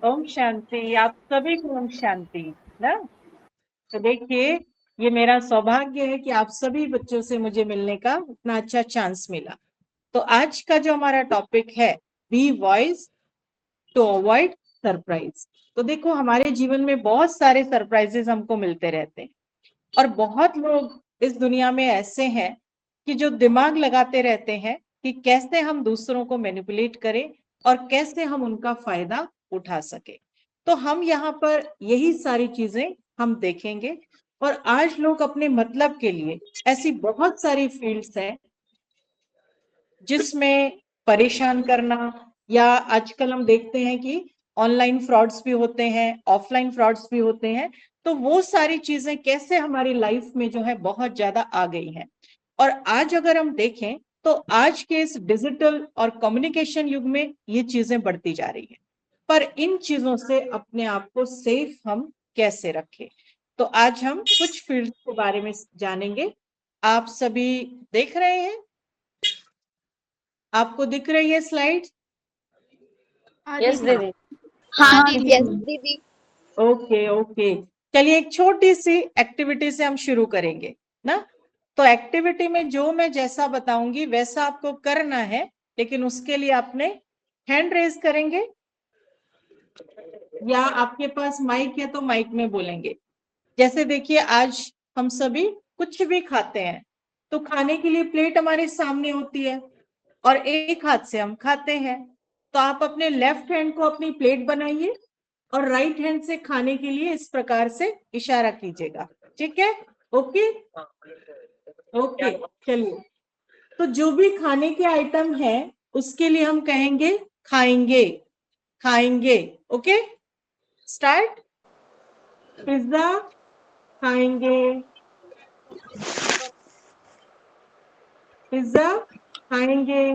ओम शांति। आप सभी को ओम शांति ना। तो देखिए, ये मेरा सौभाग्य है कि आप सभी बच्चों से मुझे मिलने का इतना अच्छा चांस मिला। तो आज का जो हमारा टॉपिक है, be wise to avoid surprise. तो देखो, हमारे जीवन में बहुत सारे सरप्राइजेस हमको मिलते रहते हैं और बहुत लोग इस दुनिया में ऐसे हैं कि जो दिमाग लगाते रहते हैं कि कैसे हम दूसरों को मैनिपुलेट करें और कैसे हम उनका फायदा उठा सके। तो हम यहाँ पर यही सारी चीजें हम देखेंगे। और आज लोग अपने मतलब के लिए ऐसी बहुत सारी फील्ड्स हैं जिसमें परेशान करना, या आजकल हम देखते हैं कि ऑनलाइन फ्रॉड्स भी होते हैं, ऑफलाइन फ्रॉड्स भी होते हैं। तो वो सारी चीजें कैसे हमारी लाइफ में जो है बहुत ज्यादा आ गई हैं। और आज अगर हम देखें तो आज के इस डिजिटल और कम्युनिकेशन युग में ये चीजें बढ़ती जा रही है। पर इन चीजों से अपने आप को सेफ हम कैसे रखें, तो आज हम कुछ फील्ड के बारे में जानेंगे। आप सभी देख रहे हैं? आपको दिख रही है स्लाइड? हाँ यस दीदी। दीदी। हाँ हाँ दीदी। यस दीदी। Okay okay. चलिए, एक छोटी सी एक्टिविटी से हम शुरू करेंगे ना। तो एक्टिविटी में जो मैं जैसा बताऊंगी वैसा आपको करना है, लेकिन उसके लिए आपने हैंड रेज करेंगे, या आपके पास माइक है तो माइक में बोलेंगे। जैसे देखिए, आज हम सभी कुछ भी खाते हैं, तो खाने के लिए प्लेट हमारे सामने होती है और एक हाथ से हम खाते हैं। तो आप अपने लेफ्ट हैंड को अपनी प्लेट बनाइए और राइट हैंड से खाने के लिए इस प्रकार से इशारा कीजिएगा। ठीक है? Okay okay. चलिए, तो जो भी खाने के आइटम है उसके लिए हम कहेंगे खाएंगे, खाएंगे। Okay, start. पिज्जा खाएंगे, पिज्जा खाएंगे।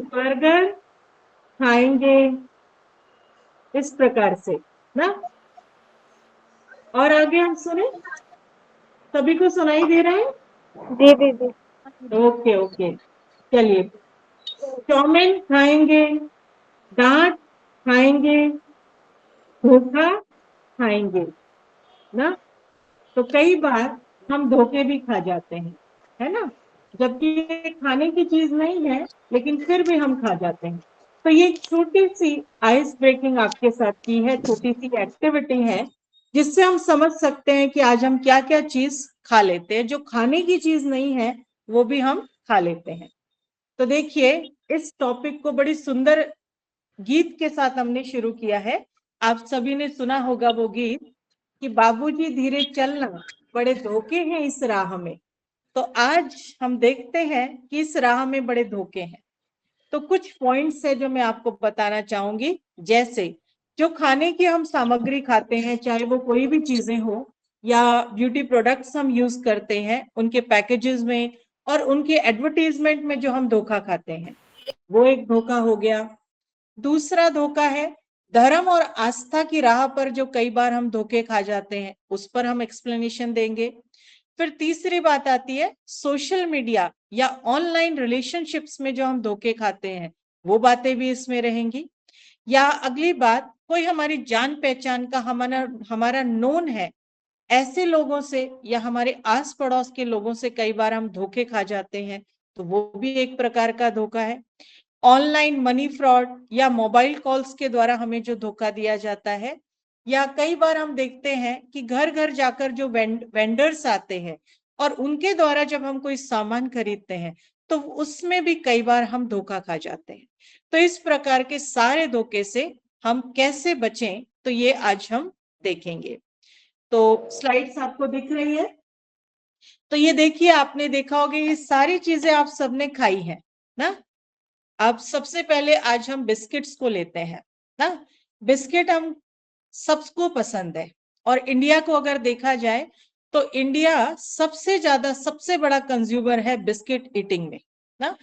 बर्गर खाएंगे, इस प्रकार से ना। और आगे हम सुने, सभी को सुनाई दे रहा है? जी दीदी। Okay okay. चलिए, चाउमीन खाएंगे, डांट खाएंगे, धोखा खाएंगे ना। तो कई बार हम धोखे भी खा जाते हैं, है ना, जबकि ये खाने की चीज नहीं है, लेकिन फिर भी हम खा जाते हैं। तो ये छोटी सी आइस ब्रेकिंग आपके साथ की है, छोटी सी एक्टिविटी है जिससे हम समझ सकते हैं कि आज हम क्या क्या चीज खा लेते हैं, जो खाने की चीज नहीं है वो भी हम खा लेते हैं। तो देखिए, इस टॉपिक को बड़ी सुंदर गीत के साथ हमने शुरू किया है। आप सभी ने सुना होगा वो गीत कि बाबूजी धीरे चलना, बड़े धोखे हैं इस राह में। तो आज हम देखते हैं कि इस राह में बड़े धोखे हैं। तो कुछ पॉइंट्स है जो मैं आपको बताना चाहूंगी। जैसे, जो खाने की हम सामग्री खाते हैं, चाहे वो कोई भी चीजें हो या ब्यूटी प्रोडक्ट्स हम यूज करते हैं, उनके पैकेजेस में और उनके एडवर्टीजमेंट में जो हम धोखा खाते हैं, वो एक धोखा हो गया। दूसरा धोखा है धर्म और आस्था की राह पर जो कई बार हम धोखे खा जाते हैं, उस पर हम एक्सप्लेनेशन देंगे। फिर तीसरी बात आती है सोशल मीडिया या ऑनलाइन रिलेशनशिप्स में जो हम धोखे खाते हैं, वो बातें भी इसमें रहेंगी। या अगली बात, कोई हमारी जान पहचान का हमारा हमारा नोन है, ऐसे लोगों से या हमारे आस पड़ोस के लोगों से कई बार हम धोखे खा जाते हैं, तो वो भी एक प्रकार का धोखा है। ऑनलाइन मनी फ्रॉड या मोबाइल कॉल्स के द्वारा हमें जो धोखा दिया जाता है, या कई बार हम देखते हैं कि घर घर जाकर जो वेंडर्स आते हैं और उनके द्वारा जब हम कोई सामान खरीदते हैं, तो उसमें भी कई बार हम धोखा खा जाते हैं। तो इस प्रकार के सारे धोखे से हम कैसे बचें, तो ये आज हम देखेंगे। तो स्लाइड्स आपको दिख रही है? तो ये देखिए, आपने देखा होगा ये सारी चीजें आप सबने खाई हैं ना। अब सबसे पहले आज हम बिस्किट्स को लेते हैं ना। बिस्किट हम सबको पसंद है, और इंडिया को अगर देखा जाए तो इंडिया सबसे ज्यादा सबसे बड़ा कंज्यूमर है बिस्किट ईटिंग में ना।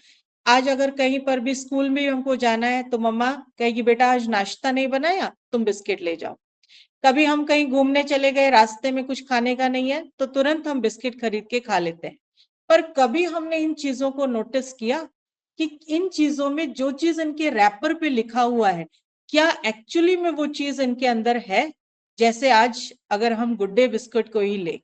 आज अगर कहीं पर भी स्कूल में हमको जाना है तो मम्मा कहेगी बेटा आज नाश्ता नहीं बनाया, तुम बिस्किट ले जाओ। कभी हम कहीं घूमने चले गए, रास्ते में कुछ खाने का नहीं है, तो तुरंत हम बिस्किट खरीद के खा लेते हैं। पर कभी हमने इन चीजों को नोटिस किया कि इन चीजों में जो चीज इनके रैपर पे लिखा हुआ है क्या एक्चुअली में वो चीज इनके अंदर है? जैसे आज अगर हम गुड डे बिस्कुट को ही ले,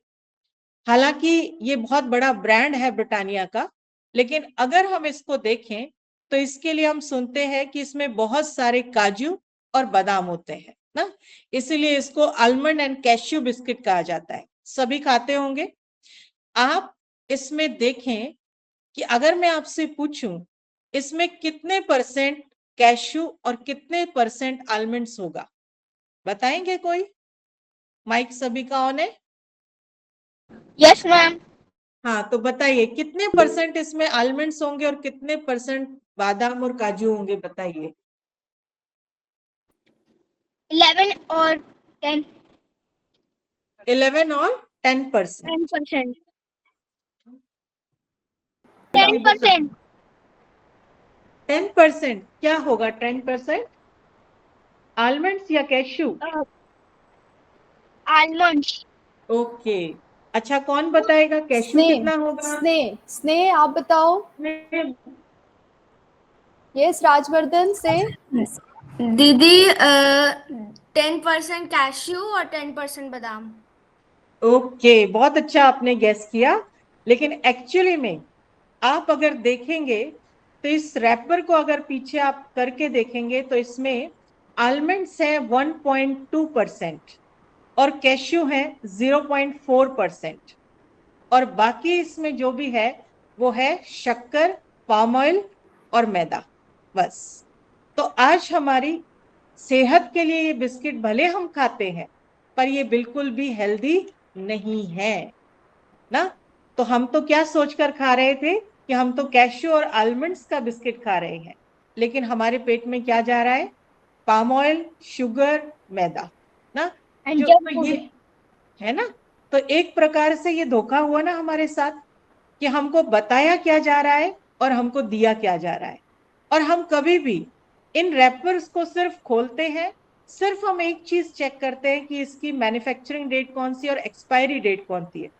हालांकि ये बहुत बड़ा ब्रांड है ब्रिटानिया का, लेकिन अगर हम इसको देखें तो इसके लिए हम सुनते हैं कि इसमें बहुत सारे काजू और बादाम होते हैं ना, इसीलिए इसको आलमंड एंड कैश्यू बिस्किट कहा जाता है। सभी खाते होंगे। आप इसमें देखें कि अगर मैं आपसे पूछूं इसमें कितने परसेंट कैश्यू और कितने परसेंट आलमंड्स होगा, बताएंगे कोई? माइक सभी का ऑन है? Yes ma'am. हाँ, तो बताइए कितने परसेंट इसमें आलमंड्स होंगे और कितने परसेंट बादाम और काजू होंगे, बताइए। 11 और 10 11 और 10%। 10%। 10%। 10% क्या होगा? 10% आलमंड्स या कैश्यू? आलमंड्स। ओके, अच्छा कौन बताएगा कैश्यू स्नेह कितना होगा? स्नेह स्नेह आप बताओ। यस राजवर्धन से। दीदी 10% कैश्यू और 10% बादाम। ओके, बहुत अच्छा आपने गेस किया, लेकिन एक्चुअली में आप अगर देखेंगे तो इस रैपर को अगर पीछे आप करके देखेंगे तो इसमें आलमंड्स है 1.2% और कैश्यू है 0.4%, और बाकी इसमें जो भी है वो है शक्कर, पाम ऑयल और मैदा, बस। तो आज हमारी सेहत के लिए ये बिस्किट भले हम खाते हैं पर ये बिल्कुल भी हेल्दी नहीं है ना। तो हम तो क्या सोचकर खा रहे थे कि हम तो कैश्यू और आलमंड्स का बिस्किट खा रहे हैं, लेकिन हमारे पेट में क्या जा रहा है? पाम ऑयल, शुगर, मैदा ना, जो तो ये है ना। तो एक प्रकार से ये धोखा हुआ ना हमारे साथ, कि हमको बताया क्या जा रहा है और हमको दिया क्या जा रहा है। और हम कभी भी इन रैपर्स को सिर्फ खोलते हैं, सिर्फ हम एक चीज चेक करते हैं कि इसकी मैन्युफैक्चरिंग डेट कौन सी और एक्सपायरी डेट कौन सी है।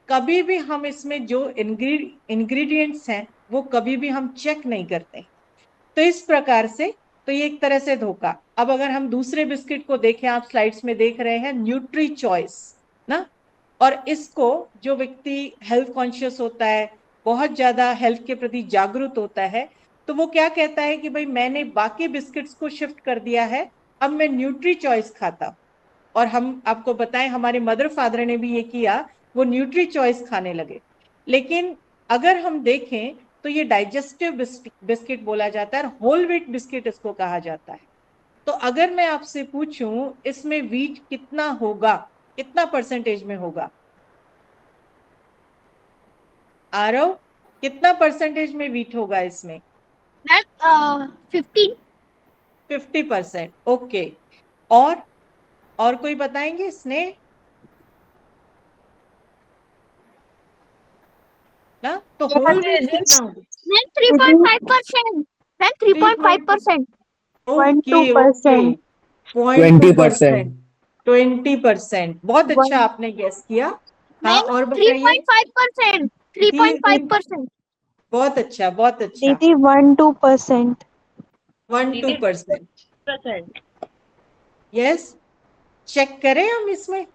कभी भी हम इसमें जो इंग्रेडिएंट्स हैं वो कभी भी हम चेक नहीं करते। तो इस प्रकार से तो ये एक तरह से धोखा। अब अगर हम दूसरे बिस्किट को देखें, आप स्लाइड्स में देख रहे हैं न्यूट्री चॉइस ना, और इसको जो व्यक्ति हेल्थ कॉन्शियस होता है, बहुत ज्यादा हेल्थ के प्रति जागरूक होता है, तो वो क्या कहता है कि भाई मैंने बाकी बिस्किट्स को शिफ्ट कर दिया है, अब मैं न्यूट्री चॉइस खाता। और हम आपको बताएं हमारे मदर फादर ने भी ये किया, वो न्यूट्री चॉइस खाने लगे। लेकिन अगर हम देखें तो ये डाइजेस्टिव बिस्किट बोला जाता है, होल व्हीट बिस्किट इसको कहा जाता है। तो अगर मैं आपसे पूछूं इसमें व्हीट कितना होगा, कितना परसेंटेज में होगा? आरव, कितना परसेंटेज में व्हीट होगा इसमें? मैम 15। 50%। ओके, और कोई बताएंगे? स्नेह ना, तो होल व्हीट कितना होगा? मैम 3.5%। मैम 3.5%। Okay okay, 20%। 20%, बहुत अच्छा आपने गेस किया। हाँ, मैम और बताइए। 3.5%। 3.5%। बहुत अच्छा, बहुत अच्छा। दीदी 1-2%। 1-2%। यस, चेक करें हम इसमें। यस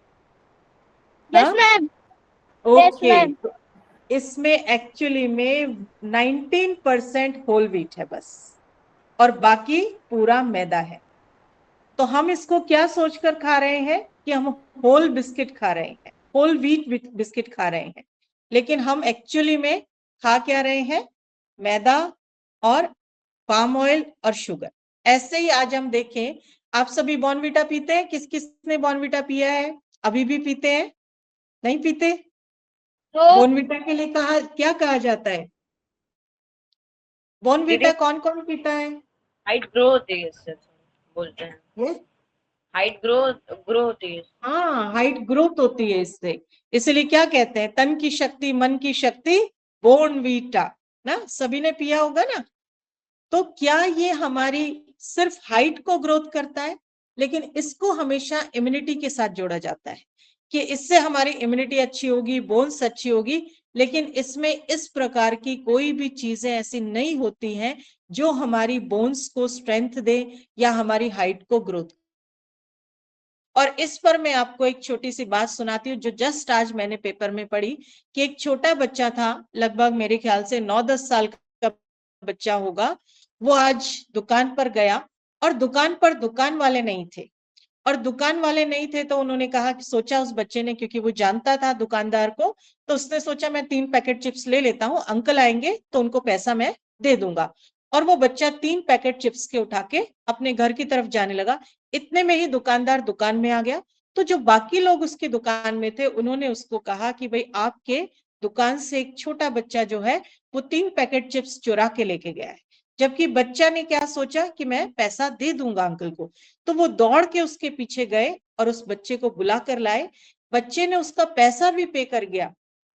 हाँ, मैम। Yes okay, ma'am. इसमें एक्चुअली में 19% होल व्हीट है बस, और बाकी पूरा मैदा है। तो हम इसको क्या सोचकर खा रहे हैं कि हम होल बिस्किट खा रहे हैं, होल व्हीट बिस्किट खा रहे हैं, लेकिन हम एक्चुअली में खा क्या रहे हैं? मैदा और पाम ऑयल और शुगर। ऐसे ही आज हम देखें, आप सभी बॉर्नविटा पीते हैं? किस किस ने बॉर्नविटा पिया है? अभी भी पीते हैं? नहीं पीते? तो बॉर्नविटा के लिए क्या कहा जाता है? बॉर्नविटा कौन कौन पीता है? हाइट ग्रो होती है इससे, बोलते हैं Yes? हाइट ग्रो होती है। हाँ, हाइट ग्रोथ होती है इससे, इसलिए क्या कहते हैं, तन की शक्ति मन की शक्ति बॉर्नविटा ना, सभी ने पिया होगा ना। तो क्या ये हमारी सिर्फ हाइट को ग्रोथ करता है? लेकिन इसको हमेशा इम्यूनिटी के साथ जोड़ा जाता है कि इससे हमारी इम्यूनिटी अच्छी होगी, बोन्स अच्छी होगी, लेकिन इसमें इस प्रकार की कोई भी चीजें ऐसी नहीं होती हैं जो हमारी बोन्स को स्ट्रेंथ दे या हमारी हाइट को ग्रोथ। और इस पर मैं आपको एक छोटी सी बात सुनाती हूँ जो जस्ट आज मैंने पेपर में पढ़ी कि एक छोटा बच्चा था, लगभग मेरे ख्याल से 9-10 साल का बच्चा होगा, वो आज दुकान पर गया और दुकान पर दुकान वाले नहीं थे। और दुकान वाले नहीं थे तो उन्होंने कहा कि सोचा उस बच्चे ने, क्योंकि वो जानता था दुकानदार को, तो उसने सोचा मैं 3 पैकेट चिप्स ले लेता हूँ, अंकल आएंगे तो उनको पैसा मैं दे दूंगा। और वो बच्चा 3 पैकेट चिप्स के उठा के अपने घर की तरफ जाने लगा। इतने में ही दुकानदार दुकान में आ गया। तो जो बाकी लोग उसकी दुकान में थे उन्होंने उसको कहा कि भाई आपके दुकान से एक छोटा बच्चा जो है वो 3 पैकेट चिप्स चुरा के लेके गया है। जबकि बच्चा ने क्या सोचा कि मैं पैसा दे दूंगा अंकल को। तो वो दौड़ के उसके पीछे गए और उस बच्चे को बुला कर लाए। बच्चे ने उसका पैसा भी पे कर गया,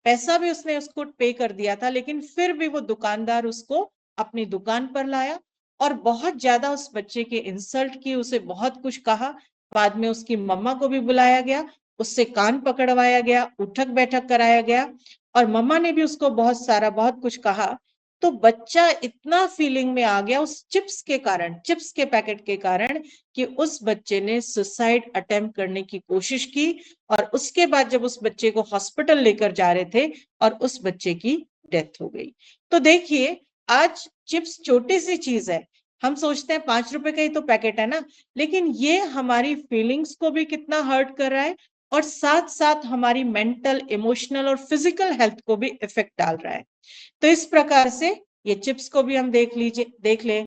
पैसा भी उसने उसको पे कर दिया था, लेकिन फिर भी वो दुकानदार उसको अपनी दुकान पर लाया और बहुत ज्यादा उस बच्चे के इंसल्ट की, उसे बहुत कुछ कहा। बाद में उसकी मम्मा को भी बुलाया गया, उससे कान पकड़वाया गया, उठक बैठक कराया गया और मम्मा ने भी उसको बहुत कुछ कहा। तो बच्चा इतना फीलिंग में आ गया उस चिप्स के कारण, चिप्स के पैकेट के कारण, कि उस बच्चे ने सुसाइड अटेम्प्ट करने की कोशिश की। और उसके बाद जब उस बच्चे को हॉस्पिटल लेकर जा रहे थे और उस बच्चे की डेथ हो गई। तो देखिए आज चिप्स छोटी सी चीज है, हम सोचते हैं 5 रुपए का ही तो पैकेट है ना, लेकिन ये हमारी फीलिंग्स को भी कितना हर्ट कर रहा है और साथ साथ हमारी मेंटल, इमोशनल और फिजिकल हेल्थ को भी इफेक्ट डाल रहा है। तो इस प्रकार से ये चिप्स को भी हम देख लें।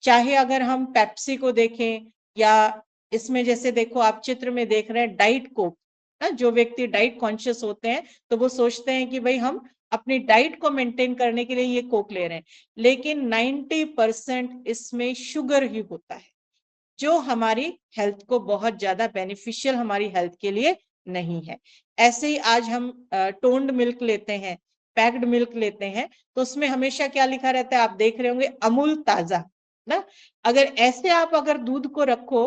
चाहे अगर हम पेप्सी को देखें या इसमें जैसे देखो आप चित्र में देख रहे हैं डाइट कोक, जो व्यक्ति डाइट कॉन्शियस होते हैं तो वो सोचते हैं कि भाई हम अपनी डाइट को मेंटेन करने के लिए ये कोक ले रहे हैं, लेकिन 90% इसमें शुगर ही होता है जो हमारी हेल्थ को बहुत ज्यादा बेनिफिशियल हमारी हेल्थ के लिए नहीं है। ऐसे ही आज हम टोन्ड मिल्क लेते हैं, पैक्ड मिल्क लेते हैं, तो उसमें हमेशा क्या लिखा रहता है, आप देख रहे होंगे अमूल ताजा ना। अगर ऐसे आप अगर दूध को रखो,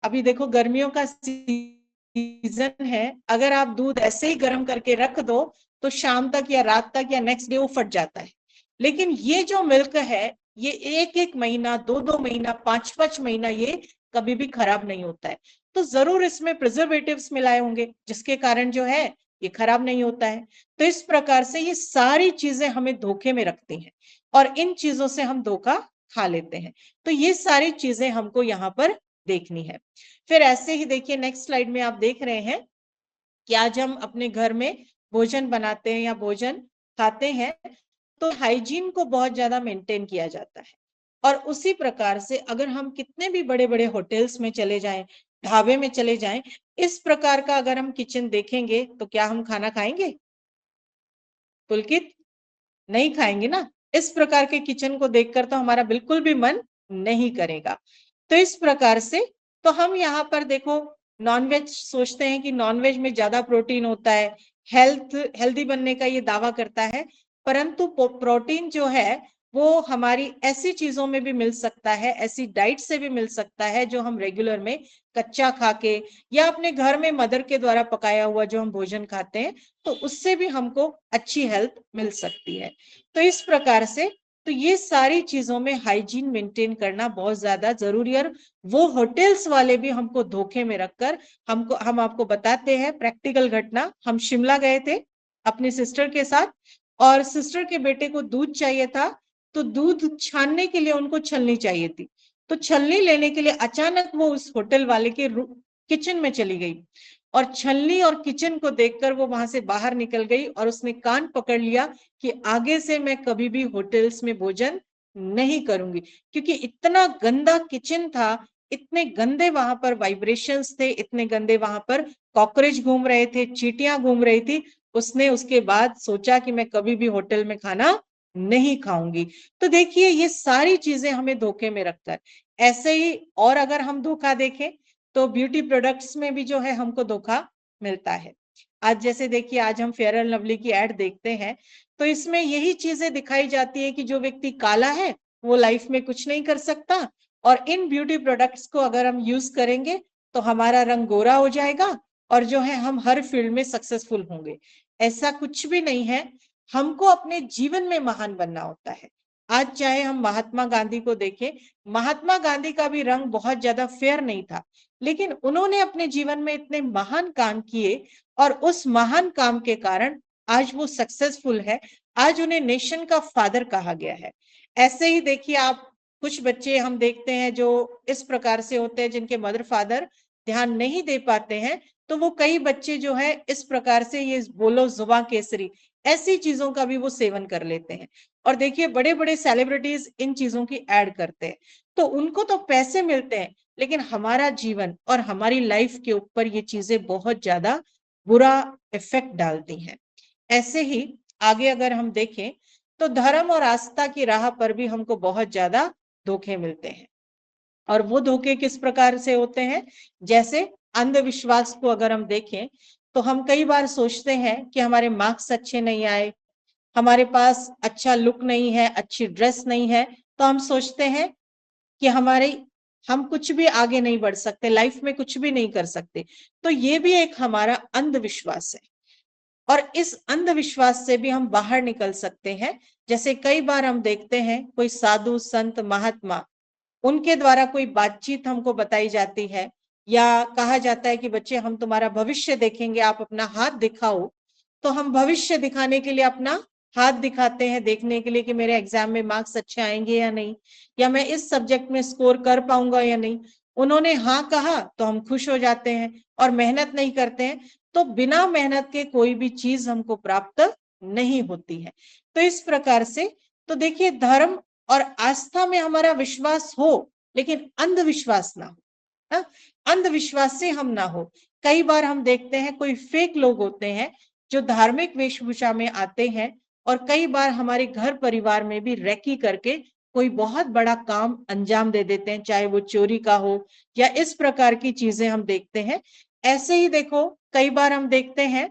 अभी देखो गर्मियों का सीजन है, अगर आप दूध ऐसे ही गर्म करके रख दो तो शाम तक या रात तक या नेक्स्ट डे वो फट जाता है। लेकिन ये जो मिल्क है ये 1-1 महीना, 2-2 महीना, 5-5 महीना ये कभी भी खराब नहीं होता है। तो जरूर इसमें प्रिजर्वेटिव्स मिलाए होंगे जिसके कारण जो है ये खराब नहीं होता है। तो इस प्रकार से ये सारी चीजें हमें धोखे में रखती हैं और इन चीजों से हम धोखा खा लेते हैं। तो ये सारी चीजें हमको यहाँ पर देखनी है। फिर ऐसे ही देखिए नेक्स्ट स्लाइड में आप देख रहे हैं कि आज हम अपने घर में भोजन बनाते हैं या भोजन खाते हैं तो हाइजीन को बहुत ज्यादा मेंटेन किया जाता है। और उसी प्रकार से अगर हम कितने भी बड़े बड़े होटल्स में चले जाएं, ढाबे में चले जाएं, इस प्रकार का अगर हम किचन देखेंगे तो क्या हम खाना खाएंगे? पुलकित, नहीं खाएंगे ना। इस प्रकार के किचन को देखकर तो हमारा बिल्कुल भी मन नहीं करेगा। तो इस प्रकार से तो हम यहाँ पर देखो नॉनवेज सोचते हैं कि नॉनवेज में ज्यादा प्रोटीन होता है, हेल्दी बनने का ये दावा करता है, परंतु प्रोटीन जो है वो हमारी ऐसी चीजों में भी मिल सकता है, ऐसी डाइट से भी मिल सकता है जो हम रेगुलर में कच्चा खा के या अपने घर में मदर के द्वारा पकाया हुआ जो हम भोजन खाते हैं तो उससे भी हमको अच्छी हेल्थ मिल सकती है। तो इस प्रकार से तो ये सारी चीजों में हाइजीन मेंटेन करना बहुत ज्यादा जरूरी है। वो होटल्स वाले भी हमको धोखे में रखकर हम आपको बताते हैं प्रैक्टिकल घटना। हम शिमला गए थे अपनी सिस्टर के साथ और सिस्टर के बेटे को दूध चाहिए था, तो दूध छानने के लिए उनको छलनी चाहिए थी। तो छलनी लेने के लिए अचानक वो उस होटल वाले के किचन में चली गई और छलनी और किचन को देखकर वो वहां से बाहर निकल गई और उसने कान पकड़ लिया कि आगे से मैं कभी भी होटल्स में भोजन नहीं करूंगी, क्योंकि इतना गंदा किचन था, इतने गंदे वहां पर वाइब्रेशंस थे, इतने गंदे वहां पर कॉकरोच घूम रहे थे, चींटियां घूम रही थी। उसने उसके बाद सोचा कि मैं कभी भी होटल में खाना नहीं खाऊंगी। तो देखिए ये सारी चीजें हमें धोखे में रखकर, ऐसे ही और अगर हम धोखा देखें तो ब्यूटी प्रोडक्ट्स में भी जो है हमको धोखा मिलता है। आज जैसे देखिए आज हम फेयर एंड लवली की एड देखते हैं तो इसमें यही चीजें दिखाई जाती है कि जो व्यक्ति काला है वो लाइफ में कुछ नहीं कर सकता और इन ब्यूटी प्रोडक्ट्स को अगर हम यूज करेंगे तो हमारा रंग गोरा हो जाएगा और जो है हम हर फील्ड में सक्सेसफुल होंगे। ऐसा कुछ भी नहीं है। हमको अपने जीवन में महान बनना होता है, आज चाहे हम महात्मा गांधी को देखें, महात्मा गांधी का भी रंग बहुत ज्यादा फेयर नहीं था, लेकिन उन्होंने अपने जीवन में इतने महान काम किए और उस महान काम के कारण आज वो सक्सेसफुल है। आज उन्हें नेशन का फादर कहा गया है। ऐसे ही देखिए आप, कुछ बच्चे हम देखते हैं जो इस प्रकार से होते हैं जिनके मदर फादर ध्यान नहीं दे पाते हैं, तो वो कई बच्चे जो है इस प्रकार से ये बोलो जुबां केसरी ऐसी चीजों का भी वो सेवन कर लेते हैं। और देखिए बड़े बड़े सेलिब्रिटीज इन चीजों की ऐड करते हैं, तो उनको तो पैसे मिलते हैं, लेकिन हमारा जीवन और हमारी लाइफ के ऊपर ये चीजें बहुत ज्यादा बुरा इफेक्ट डालती हैं। ऐसे ही आगे अगर हम देखें तो धर्म और आस्था की राह पर भी हमको बहुत ज्यादा धोखे मिलते हैं। और वो धोखे किस प्रकार से होते हैं, जैसे अंधविश्वास को अगर हम देखें तो हम कई बार सोचते हैं कि हमारे मार्क्स अच्छे नहीं आए, हमारे पास अच्छा लुक नहीं है, अच्छी ड्रेस नहीं है, तो हम सोचते हैं कि हम कुछ भी आगे नहीं बढ़ सकते, लाइफ में कुछ भी नहीं कर सकते। तो ये भी एक हमारा अंधविश्वास है, और इस अंधविश्वास से भी हम बाहर निकल सकते हैं। जैसे कई बार हम देखते हैं कोई साधु संत महात्मा, उनके द्वारा कोई बातचीत हमको बताई जाती है, या कहा जाता है कि बच्चे हम तुम्हारा भविष्य देखेंगे, आप अपना हाथ दिखाओ। तो हम भविष्य दिखाने के लिए अपना हाथ दिखाते हैं, देखने के लिए कि मेरे एग्जाम में मार्क्स अच्छे आएंगे या नहीं, या मैं इस सब्जेक्ट में स्कोर कर पाऊंगा या नहीं। उन्होंने हाँ कहा तो हम खुश हो जाते हैं और मेहनत नहीं करते हैं, तो बिना मेहनत के कोई भी चीज हमको प्राप्त नहीं होती है। तो इस प्रकार से तो देखिए धर्म और आस्था में हमारा विश्वास हो, लेकिन अंधविश्वास ना हो, हाँ? अंधविश्वास से हम ना हो। कई बार हम देखते हैं कोई फेक लोग होते हैं जो धार्मिक वेशभूषा में आते हैं, और कई बार हमारे घर परिवार में भी रेकी करके कोई बहुत बड़ा काम अंजाम दे देते हैं, चाहे वो चोरी का हो या इस प्रकार की चीजें हम देखते हैं। ऐसे ही देखो कई बार हम देखते हैं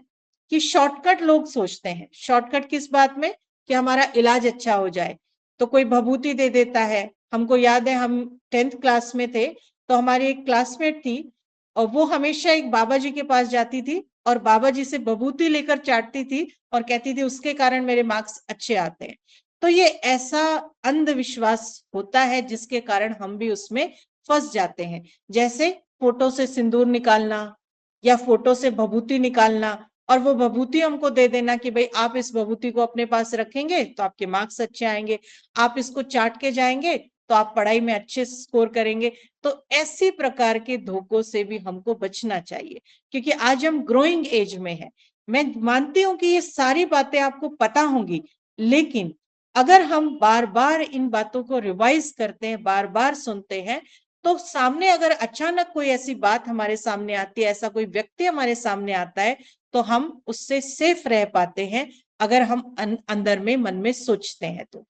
कि शॉर्टकट लोग सोचते हैं, शॉर्टकट किस बात में, कि हमारा इलाज अच्छा हो जाए, तो कोई भभूति दे देता है। हमको याद है हम 10th क्लास में थे, तो हमारी एक क्लासमेट थी और वो हमेशा एक बाबा जी के पास जाती थी और बाबा जी से भभूति लेकर चाटती थी और कहती थी उसके कारण मेरे मार्क्स अच्छे आते हैं। तो ये ऐसा अंधविश्वास होता है जिसके कारण हम भी उसमें फंस जाते हैं। जैसे फोटो से सिंदूर निकालना या फोटो से भभूति निकालना, और वो भभूति हमको दे देना कि भाई आप इस भभूति को अपने पास रखेंगे तो आपके मार्क्स अच्छे आएंगे, आप इसको चाट के जाएंगे तो आप पढ़ाई में अच्छे स्कोर करेंगे। तो ऐसी प्रकार के धोखों से भी हमको बचना चाहिए, क्योंकि आज हम ग्रोइंग एज में हैं। मैं मानती हूँ कि ये सारी बातें आपको पता होंगी, लेकिन अगर हम बार बार इन बातों को रिवाइज करते हैं, बार बार सुनते हैं, तो सामने अगर अचानक कोई ऐसी बात हमारे सामने आती है, ऐसा कोई व्यक्ति हमारे सामने आता है, तो हम उससे सेफ रह पाते हैं अगर हम अंदर में मन में सोचते हैं तो।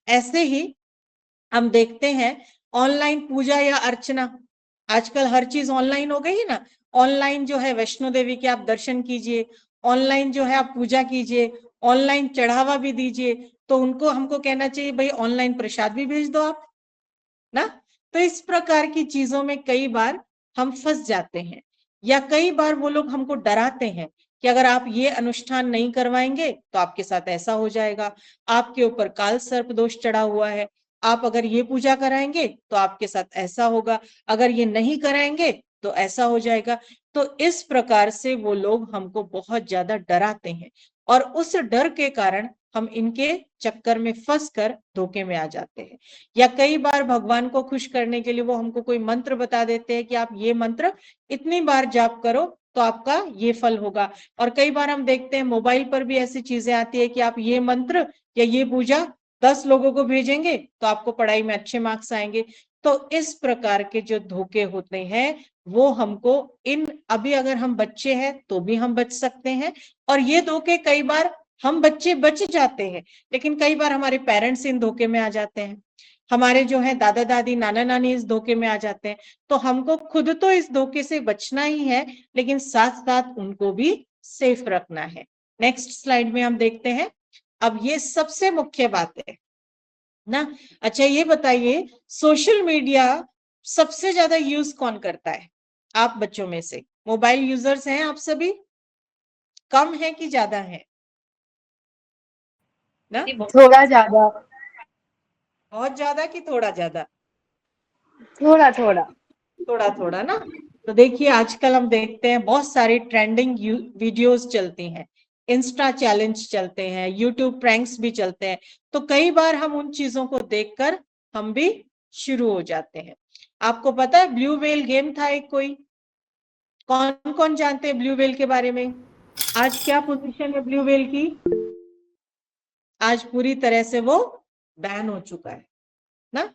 ऐसे ही हम देखते हैं ऑनलाइन पूजा या अर्चना, आजकल हर चीज ऑनलाइन हो गई है ना। ऑनलाइन जो है वैष्णो देवी के आप दर्शन कीजिए, ऑनलाइन जो है आप पूजा कीजिए, ऑनलाइन चढ़ावा भी दीजिए, तो उनको हमको कहना चाहिए भाई ऑनलाइन प्रसाद भी भेज दो आप ना। तो इस प्रकार की चीजों में कई बार हम फंस जाते हैं, या कई बार वो लोग हमको डराते हैं कि अगर आप ये अनुष्ठान नहीं करवाएंगे तो आपके साथ ऐसा हो जाएगा, आपके ऊपर काल सर्प दोष चढ़ा हुआ है, आप अगर ये पूजा कराएंगे तो आपके साथ ऐसा होगा, अगर ये नहीं कराएंगे तो ऐसा हो जाएगा। तो इस प्रकार से वो लोग हमको बहुत ज्यादा डराते हैं, और उस डर के कारण हम इनके चक्कर में फंस कर धोखे में आ जाते हैं। या कई बार भगवान को खुश करने के लिए वो हमको कोई मंत्र बता देते हैं कि आप ये मंत्र इतनी बार जाप करो तो आपका ये फल होगा। और कई बार हम देखते हैं मोबाइल पर भी ऐसी चीजें आती है कि आप ये मंत्र या ये पूजा 10 लोगों को भेजेंगे तो आपको पढ़ाई में अच्छे मार्क्स आएंगे। तो इस प्रकार के जो धोखे होते हैं वो हमको अभी अगर हम बच्चे हैं तो भी हम बच सकते हैं, और ये धोखे कई बार हम बच्चे बच जाते हैं, लेकिन कई बार हमारे पेरेंट्स इन धोखे में आ जाते हैं, हमारे जो है दादा दादी नाना नानी इस धोखे में आ जाते हैं। तो हमको खुद तो इस धोखे से बचना ही है, लेकिन साथ साथ उनको भी सेफ रखना है। नेक्स्ट स्लाइड में हम देखते हैं। अब ये सबसे मुख्य बात है ना। अच्छा ये बताइए सोशल मीडिया सबसे ज्यादा यूज कौन करता है आप बच्चों में से? मोबाइल यूजर्स हैं आप सभी? कम है कि ज्यादा है ना? बहुत थोड़ा ज्यादा। बहुत ज्यादा कि थोड़ा ज्यादा? थोड़ा थोड़ा। थोड़ा थोड़ा ना। तो देखिए आजकल हम देखते हैं बहुत सारी ट्रेंडिंग वीडियोस चलती हैं, इंस्टा चैलेंज चलते हैं, यूट्यूब प्रैंक्स भी चलते हैं। तो कई बार हम उन चीजों को देखकर हम भी शुरू हो जाते हैं। आपको पता है ब्लू व्हेल गेम था एक कोई? कौन कौन जानते हैं ब्लू व्हेल के बारे में? आज क्या पोजीशन है ब्लू व्हेल की? आज पूरी तरह से वो बैन हो चुका है ना।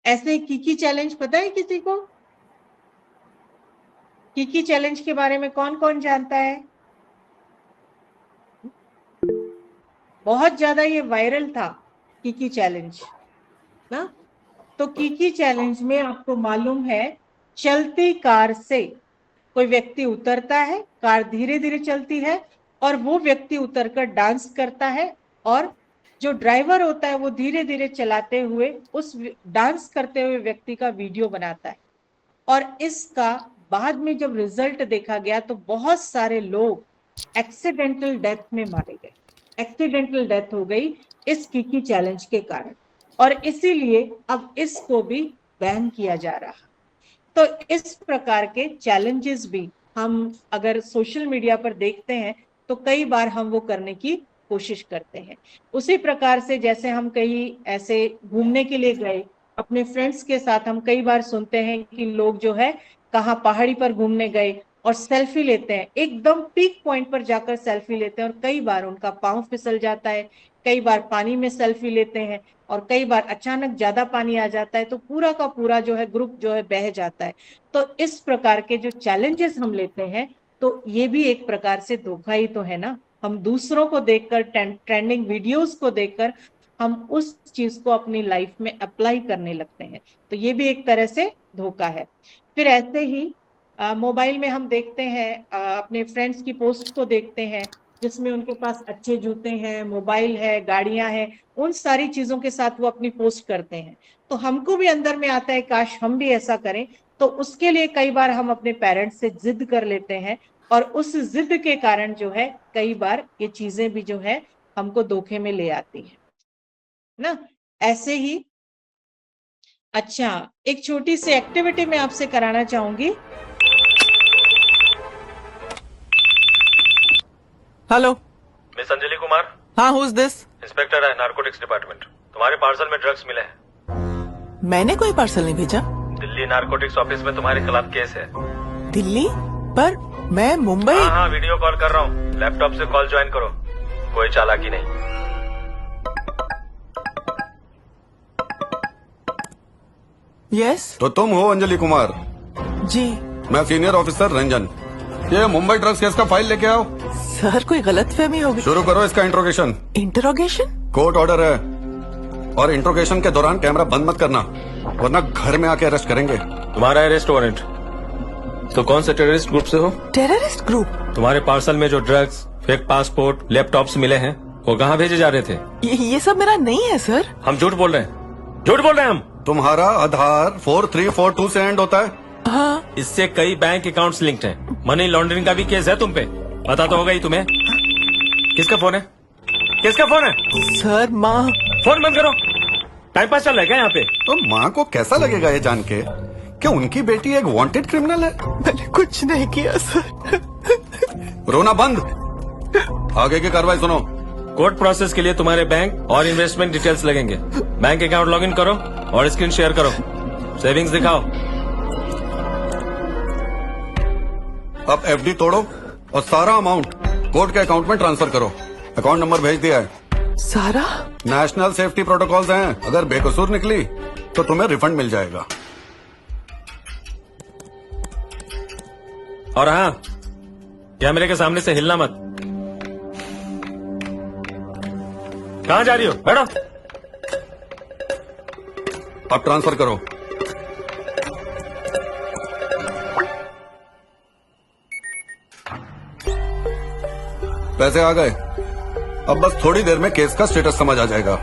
ऐसे किकी चैलेंज पता है किसी को? किकी चैलेंज के बारे में कौन कौन जानता है? बहुत ज्यादा ये वायरल था किकी चैलेंज ना। तो किकी चैलेंज में आपको मालूम है, चलती कार से कोई व्यक्ति उतरता है, कार धीरे धीरे चलती है और वो व्यक्ति उतरकर डांस करता है और जो ड्राइवर होता है वो धीरे धीरे चलाते हुए उस डांस करते हुए व्यक्ति का वीडियो बनाता है। और इसका बाद में जब रिजल्ट देखा गया तो बहुत सारे लोग एक्सीडेंटल डेथ में मारे गए, एक्सीडेंटल डेथ हो गई इस किकी चैलेंज के कारण। और इसीलिए अब इसको भी बैन किया जा रहा। तो इस प्रकार के चैलेंजेस भी हम अगर सोशल मीडिया पर देखते हैं तो कई बार हम वो करने की कोशिश करते हैं। उसी प्रकार से जैसे हम कहीं ऐसे घूमने के लिए गए अपने फ्रेंड्स के साथ, हम कई बार सुनते हैं कि लोग जो है कहाँ पहाड़ी पर घूमने गए और सेल्फी लेते हैं, एकदम पीक पॉइंट पर जाकर सेल्फी लेते हैं और कई बार उनका पांव फिसल जाता है, कई बार पानी में सेल्फी लेते हैं और कई बार अचानक ज्यादा पानी आ जाता है तो पूरा का पूरा जो है ग्रुप जो है बह जाता है। तो इस प्रकार के जो चैलेंजेस हम लेते हैं तो ये भी एक प्रकार से धोखा ही तो है ना। हम दूसरों को देखकर, ट्रेंडिंग वीडियोस को देखकर हम उस चीज को अपनी लाइफ में अप्लाई करने लगते हैं, तो ये भी एक तरह से धोखा है। फिर ऐसे ही मोबाइल में हम देखते हैं, अपने फ्रेंड्स की पोस्ट को देखते हैं जिसमें उनके पास अच्छे जूते हैं, मोबाइल है, गाड़ियां हैं, उन सारी चीजों के साथ वो अपनी पोस्ट करते हैं। तो हमको भी अंदर में आता है काश हम भी ऐसा करें। तो उसके लिए कई बार हम अपने पेरेंट्स से जिद कर लेते हैं और उस जिद के कारण जो है कई बार ये चीजें भी जो है हमको धोखे में ले आती है ना। ऐसे ही अच्छा, एक छोटी सी एक्टिविटी मैं आपसे कराना चाहूंगी। Hello, miss Anjali Kumar. हाँ, हु इज दिस? इंस्पेक्टर है, नारकोटिक्स डिपार्टमेंट। तुम्हारे पार्सल में ड्रग्स मिले हैं। मैंने कोई पार्सल नहीं भेजा। दिल्ली नारकोटिक्स ऑफिस में तुम्हारे खिलाफ केस है। दिल्ली? पर मैं मुंबई। हाँ, वीडियो कॉल कर रहा हूँ, लैपटॉप से कॉल ज्वाइन करो, कोई चालाकी नहीं। यस। तो तुम हो अंजलि कुमार? जी। मैं सीनियर ऑफिसर रंजन। ये मुंबई ड्रग्स केस का फाइल लेके आओ। सर, कोई गलतफहमी होगी। शुरू करो इसका इंट्रोगेशन। इंटरोगेशन? कोर्ट ऑर्डर है और इंट्रोगेशन के दौरान कैमरा बंद मत करना वरना घर में आके अरेस्ट करेंगे। तुम्हारा अरेस्ट वारंट। तो कौन से टेररिस्ट ग्रुप से हो? Terrorist group? तुम्हारे पार्सल में जो ड्रग्स, फेक पासपोर्ट, लैपटॉप्स मिले हैं वो कहाँ भेजे जा रहे थे? ये सब मेरा नहीं है सर। हम झूठ बोल रहे हैं, झूठ बोल रहे हैं हम। तुम्हारा आधार 4342 से एंड होता है। हाँ। इससे कई बैंक अकाउंट्स लिंक्ड हैं। मनी लॉन्ड्रिंग का भी केस है तुम पे, पता तो होगा ही तुम्हें। किसका फोन है? किसका फोन है? सर, माँ। फोन बंद करो, टाइम पास चल रहा है क्या यहाँ पे? तो माँ को कैसा लगेगा ये जान के कि उनकी बेटी एक वांटेड क्रिमिनल है? मैंने कुछ नहीं किया सर। रोना बंद, आगे की कार्रवाई सुनो। कोर्ट प्रोसेस के लिए तुम्हारे बैंक और इन्वेस्टमेंट डिटेल्स लगेंगे। बैंक अकाउंट लॉगिन करो और स्क्रीन शेयर करो, सेविंग्स दिखाओ। अब एफडी तोड़ो और सारा अमाउंट कोर्ट के अकाउंट में ट्रांसफर करो। अकाउंट नंबर भेज दिया है। सारा? नेशनल सेफ्टी प्रोटोकॉल्स हैं, अगर बेकसूर निकली तो तुम्हें रिफंड मिल जाएगा। और हाँ, कैमरे के सामने से हिलना मत। कहाँ जा रही हो? बैठो। अब ट्रांसफर करो। पैसे आ गए। अब बस थोड़ी देर में केस का स्टेटस समझ आ जाएगा।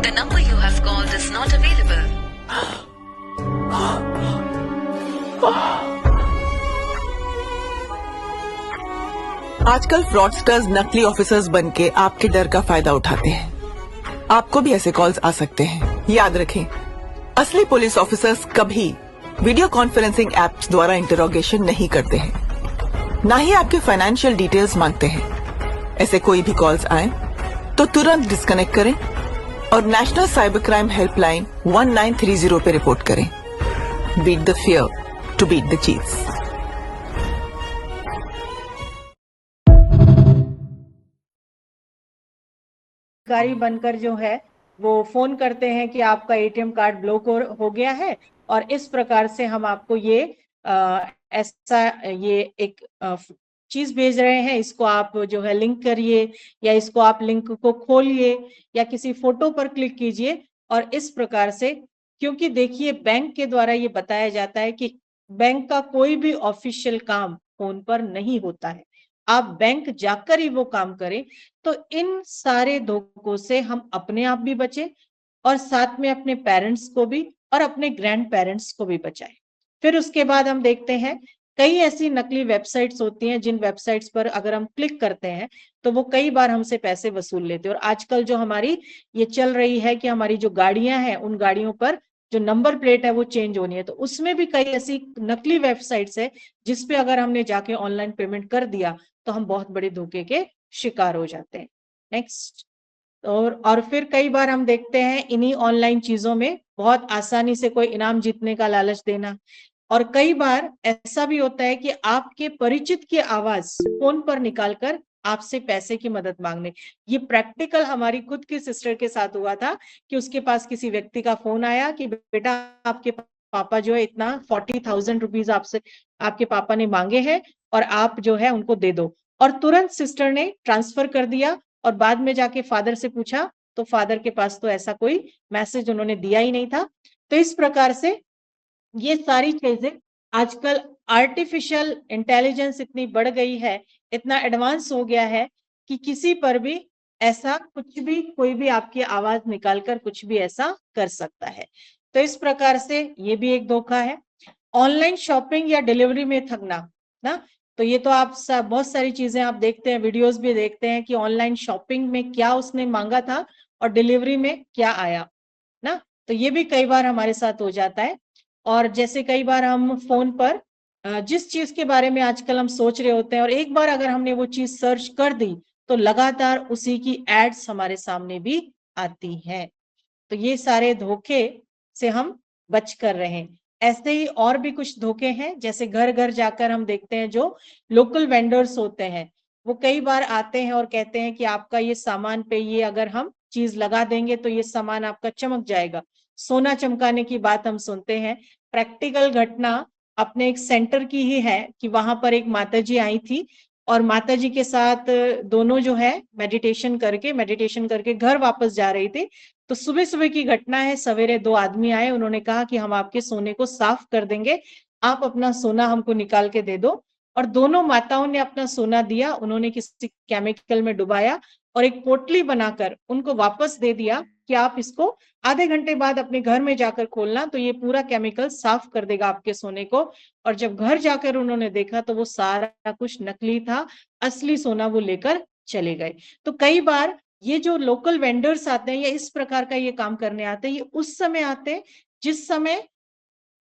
The number you have called is not available. आजकल फ्रॉडस्टर्स नकली ऑफिसर्स बनके आपके डर का फायदा उठाते हैं। आपको भी ऐसे कॉल्स आ सकते हैं। याद रखें, असली पुलिस ऑफिसर्स कभी वीडियो कॉन्फ्रेंसिंग एप्स द्वारा इंटरोगेशन नहीं करते हैं, ना ही आपके फाइनेंशियल डिटेल्स मांगते हैं। ऐसे कोई भी कॉल्स आए तो तुरंत डिस्कनेक्ट करें और नेशनल साइबर क्राइम हेल्पलाइन 1930 पे रिपोर्ट करें। Beat the fear to beat the चीज। अधिकारी बनकर जो है वो फोन करते हैं कि आपका एटीएम कार्ड ब्लॉक हो गया है और इस प्रकार से हम आपको ये ऐसा ये एक चीज भेज रहे हैं, इसको आप जो है लिंक करिए या इसको आप लिंक को खोलिए या किसी फोटो पर क्लिक कीजिए। और इस प्रकार से, क्योंकि देखिए बैंक के द्वारा ये बताया जाता है कि बैंक का कोई भी ऑफिशियल काम फोन पर नहीं होता है, आप बैंक जाकर ही वो काम करें। तो इन सारे धोखों से हम अपने आप भी बचे और साथ में अपने पेरेंट्स को भी और अपने ग्रैंड पेरेंट्स को भी बचाए। फिर उसके बाद हम देखते हैं कई ऐसी नकली वेबसाइट्स होती हैं जिन वेबसाइट्स पर अगर हम क्लिक करते हैं तो वो कई बार हमसे पैसे वसूल लेते हैं। और आजकल जो हमारी ये चल रही है कि हमारी जो गाड़ियां हैं उन गाड़ियों पर जो नंबर प्लेट है वो चेंज होनी है, तो उसमें भी कई ऐसी नकली वेबसाइट्स है जिसपे अगर हमने जाके ऑनलाइन पेमेंट कर दिया तो हम बहुत बड़े धोखे के शिकार हो जाते हैं। नेक्स्ट, और फिर कई बार हम देखते हैं इन्हीं ऑनलाइन चीजों में बहुत आसानी से कोई इनाम जीतने का लालच देना। और कई बार ऐसा भी होता है कि आपके परिचित की आवाज फोन पर निकालकर आपसे पैसे की मदद मांगने। ये प्रैक्टिकल हमारी खुद की सिस्टर के साथ हुआ था कि उसके पास किसी व्यक्ति का फोन आया कि बेटा आपके पापा जो है इतना 40,000 रुपीज आपसे आपके पापा ने मांगे हैं और आप जो है उनको दे दो। और तुरंत सिस्टर ने ट्रांसफर कर दिया और बाद में जाके फादर से पूछा तो फादर के पास तो ऐसा कोई मैसेज उन्होंने दिया ही नहीं था। तो इस प्रकार से ये सारी चीजें आजकल आर्टिफिशियल इंटेलिजेंस इतनी बढ़ गई है, इतना एडवांस हो गया है कि किसी पर भी ऐसा कुछ भी कोई भी आपकी आवाज निकालकर कुछ भी ऐसा कर सकता है। तो इस प्रकार से ये भी एक धोखा है। ऑनलाइन शॉपिंग या डिलीवरी में ठगना ना, तो ये तो आप बहुत सारी चीजें आप देखते हैं, वीडियोस भी देखते हैं कि ऑनलाइन शॉपिंग में क्या उसने मांगा था और डिलीवरी में क्या आया ना, तो ये भी कई बार हमारे साथ हो जाता है। और जैसे कई बार हम फोन पर जिस चीज के बारे में आजकल हम सोच रहे होते हैं और एक बार अगर हमने वो चीज सर्च कर दी तो लगातार उसी की एड्स हमारे सामने भी आती हैं। तो ये सारे धोखे से हम बच कर रहें। ऐसे ही और भी कुछ धोखे हैं, जैसे घर घर जाकर हम देखते हैं जो लोकल वेंडर्स होते हैं वो कई बार आते हैं और कहते हैं कि आपका ये सामान पे ये अगर हम चीज लगा देंगे तो ये सामान आपका चमक जाएगा। सोना चमकाने की बात हम सुनते हैं। प्रैक्टिकल घटना अपने एक सेंटर की ही है कि वहां पर एक माताजी आई थी और माताजी के साथ दोनों जो है मेडिटेशन करके घर वापस जा रही थी। तो सुबह सुबह की घटना है, सवेरे दो आदमी आए, उन्होंने कहा कि हम आपके सोने को साफ कर देंगे, आप अपना सोना हमको निकाल के दे दो। और दोनों माताओं ने अपना सोना दिया, उन्होंने किसी केमिकल में डुबाया और एक पोटली बनाकर उनको वापस दे दिया कि आप इसको आधे घंटे बाद अपने घर में जाकर खोलना तो ये पूरा केमिकल साफ कर देगा आपके सोने को। और जब घर जाकर उन्होंने देखा तो वो सारा कुछ नकली था, असली सोना वो लेकर चले गए। तो कई बार ये जो लोकल वेंडर्स आते हैं या इस प्रकार का ये काम करने आते हैं, ये उस समय आते हैं जिस समय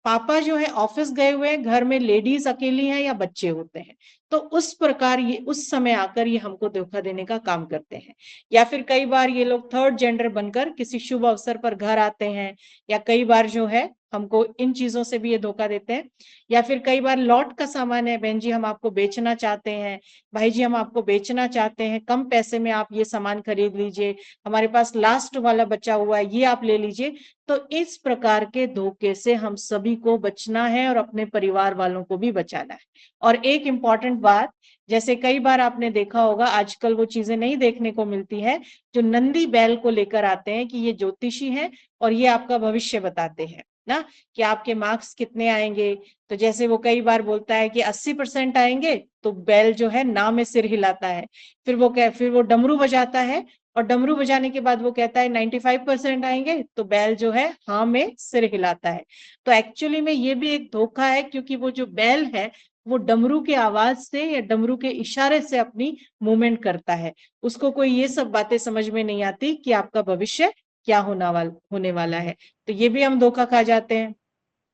पापा जो है ऑफिस गए हुए हैं, घर में लेडीज अकेली हैं या बच्चे होते हैं, तो उस प्रकार ये उस समय आकर ये हमको धोखा देने का काम करते हैं। या फिर कई बार ये लोग थर्ड जेंडर बनकर किसी शुभ अवसर पर घर आते हैं, या कई बार जो है हमको इन चीजों से भी ये धोखा देते हैं। या फिर कई बार लॉट का सामान है, बहन जी हम आपको बेचना चाहते हैं, भाई जी हम आपको बेचना चाहते हैं, कम पैसे में आप ये सामान खरीद लीजिए, हमारे पास लास्ट वाला बचा हुआ है ये आप ले लीजिए। तो इस प्रकार के धोखे से हम सभी को बचना है और अपने परिवार वालों को भी बचाना है। और एक इम्पॉर्टेंट बात, जैसे कई बार आपने देखा होगा आजकल वो चीजें नहीं देखने को मिलती है, जो नंदी बैल को लेकर आते हैं कि ये ज्योतिषी हैं और ये आपका भविष्य बताते हैं ना, कि आपके मार्क्स कितने आएंगे। तो जैसे वो कई बार बोलता है कि 80% आएंगे तो बैल जो है ना में सिर हिलाता है, फिर वो डमरू बजाता है और डमरू बजाने के बाद वो कहता है 95% आएंगे तो बैल जो है हाँ में सिर हिलाता है। तो एक्चुअली में ये भी एक धोखा है, क्योंकि वो जो बैल है वो डमरू के आवाज से या डमरू के इशारे से अपनी मूवमेंट करता है। उसको कोई ये सब बातें समझ में नहीं आती कि आपका भविष्य क्या होने वाला है। तो ये भी हम धोखा खा जाते हैं।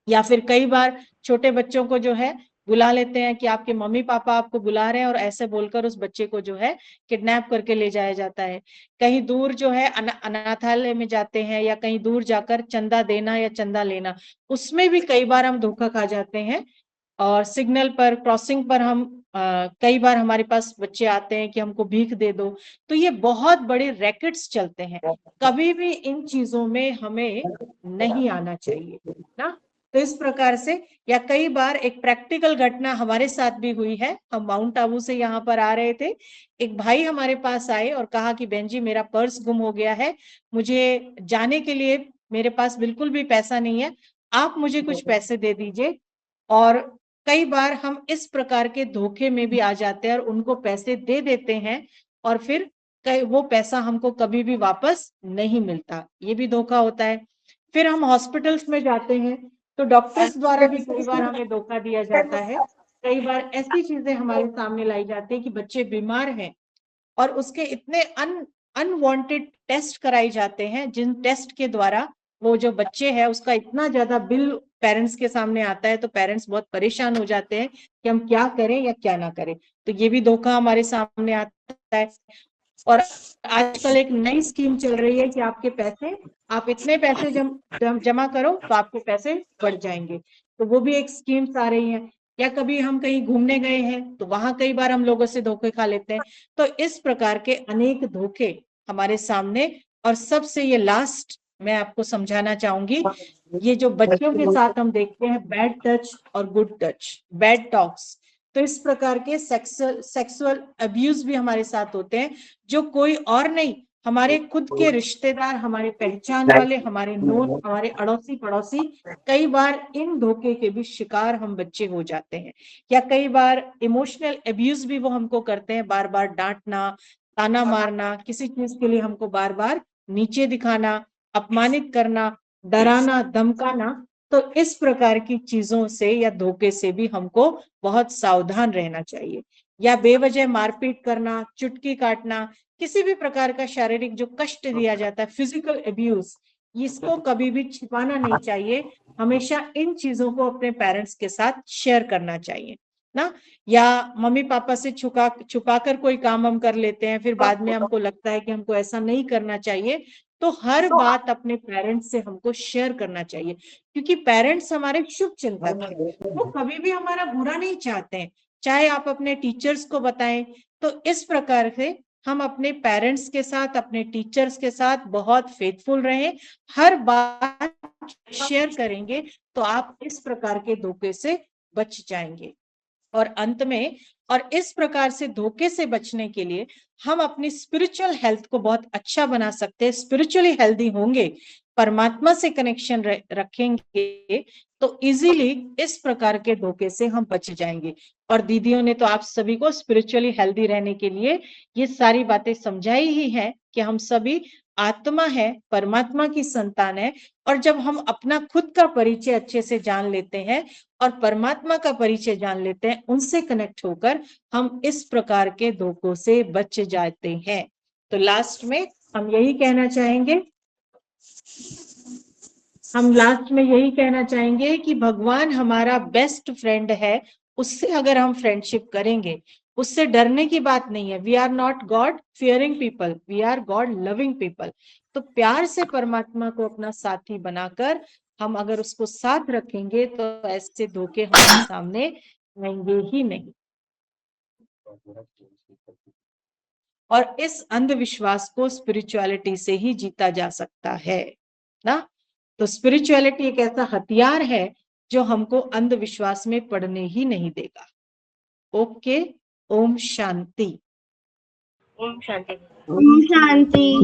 या फिर कई बार छोटे बच्चों को जो है बुला लेते हैं कि आपके मम्मी पापा आपको बुला रहे हैं, और ऐसे बोलकर उस बच्चे को जो है किडनैप करके ले जाया जाता है। कहीं दूर जो है अनाथालय में जाते हैं, या कहीं दूर जाकर चंदा देना या चंदा लेना, उसमें भी कई बार हम धोखा खा जाते हैं। और सिग्नल पर, क्रॉसिंग पर हम कई बार हमारे पास बच्चे आते हैं कि हमको भीख दे दो। तो ये बहुत बड़े रैकेट्स चलते हैं। कभी भी इन चीजों में हमें नहीं आना चाहिए ना। तो इस प्रकार से, या कई बार एक प्रैक्टिकल घटना हमारे साथ भी हुई है। हम माउंट आबू से यहाँ पर आ रहे थे, एक भाई हमारे पास आए और कहा कि बहन जी मेरा पर्स गुम हो गया है, मुझे जाने के लिए मेरे पास बिल्कुल भी पैसा नहीं है, आप मुझे कुछ पैसे दे दीजिए। और कई बार हम इस प्रकार के धोखे में भी आ जाते हैं और उनको पैसे दे देते हैं, और फिर वो पैसा हमको कभी भी वापस नहीं मिलता। ये भी धोखा होता है। फिर हम हॉस्पिटल्स में जाते हैं तो डॉक्टर्स द्वारा भी कई बार हमें धोखा दिया जाता है। कई बार ऐसी चीजें हमारे सामने लाई जाती है कि बच्चे बीमार हैं और उसके इतने अनवांटेड टेस्ट कराए जाते हैं, जिन टेस्ट के द्वारा वो जो बच्चे है उसका इतना ज्यादा बिल पेरेंट्स के सामने आता है, तो पेरेंट्स बहुत परेशान हो जाते हैं कि हम क्या करें या क्या ना करें। तो ये भी धोखा हमारे सामने आता है। और आजकल एक नई स्कीम चल रही है कि आपके पैसे, आप इतने पैसे जमा करो तो आपके पैसे बढ़ जाएंगे। तो वो भी एक स्कीम्स आ रही है। या कभी हम कहीं घूमने गए हैं तो वहां कई बार हम लोगों से धोखे खा लेते हैं। तो इस प्रकार के अनेक धोखे हमारे सामने। और सबसे ये लास्ट मैं आपको समझाना चाहूंगी, ये जो बच्चों के साथ हम देखते हैं बैड टच और गुड टच, बैड टॉक्स, तो इस प्रकार के सेक्सुअल अब्यूज भी हमारे साथ होते हैं, जो कोई और नहीं, हमारे खुद के रिश्तेदार, हमारे पहचान वाले, हमारे नोन, हमारे अड़ोसी पड़ोसी, कई बार इन धोखे के भी शिकार हम बच्चे हो जाते हैं। या कई बार इमोशनल अब्यूज भी वो हमको करते हैं, बार बार डांटना, ताना मारना, किसी चीज के लिए हमको बार बार नीचे दिखाना, अपमानित करना, डराना, धमकाना। तो इस प्रकार की चीजों से या धोखे से भी हमको बहुत सावधान रहना चाहिए। या बेवजह मारपीट करना, चुटकी काटना, किसी भी प्रकार का शारीरिक जो कष्ट दिया जाता है, फिजिकल अब्यूज, इसको कभी भी छिपाना नहीं चाहिए। हमेशा इन चीजों को अपने पेरेंट्स के साथ शेयर करना चाहिए ना। या मम्मी पापा से छुपाकर कोई काम हम कर लेते हैं, फिर बाद में हमको लगता है कि हमको ऐसा नहीं करना चाहिए। तो हर बात अपने पेरेंट्स से हमको शेयर करना चाहिए, क्योंकि पेरेंट्स हमारे शुभ चिंतक हैं, वो कभी भी हमारा बुरा नहीं चाहते हैं। चाहे आप अपने टीचर्स को बताएं, तो इस प्रकार से हम अपने पेरेंट्स के साथ, अपने टीचर्स के साथ बहुत फेथफुल रहें, हर बात शेयर करेंगे तो आप इस प्रकार के धोखे से बच जाएंगे। और अंत में, और इस प्रकार से धोखे से बचने के लिए हम अपनी स्पिरिचुअल हेल्थ को बहुत अच्छा बना सकते हैं। स्पिरिचुअली हेल्दी होंगे, परमात्मा से कनेक्शन रखेंगे, तो इजीली इस प्रकार के धोखे से हम बच जाएंगे। और दीदियों ने तो आप सभी को स्पिरिचुअली हेल्दी रहने के लिए ये सारी बातें समझाई ही है कि हम सभी आत्मा है, परमात्मा की संतान है। और जब हम अपना खुद का परिचय अच्छे से जान लेते हैं और परमात्मा का परिचय जान लेते हैं, उनसे कनेक्ट होकर हम इस प्रकार के धोखों से बच जाते हैं। तो लास्ट में हम यही कहना चाहेंगे कि भगवान हमारा बेस्ट फ्रेंड है। उससे अगर हम फ्रेंडशिप करेंगे, उससे डरने की बात नहीं है। We are not God fearing people, we are God loving people. तो प्यार से परमात्मा को अपना साथी बनाकर हम अगर उसको साथ रखेंगे, तो ऐसे धोखे हमारे सामने आएंगे ही नहीं। और इस अंधविश्वास को स्पिरिचुअलिटी से ही जीता जा सकता है ना। तो स्पिरिचुअलिटी एक ऐसा हथियार है जो हमको अंधविश्वास में पड़ने ही नहीं देगा। ओके, ओम शांति। ओम शांति। शांति।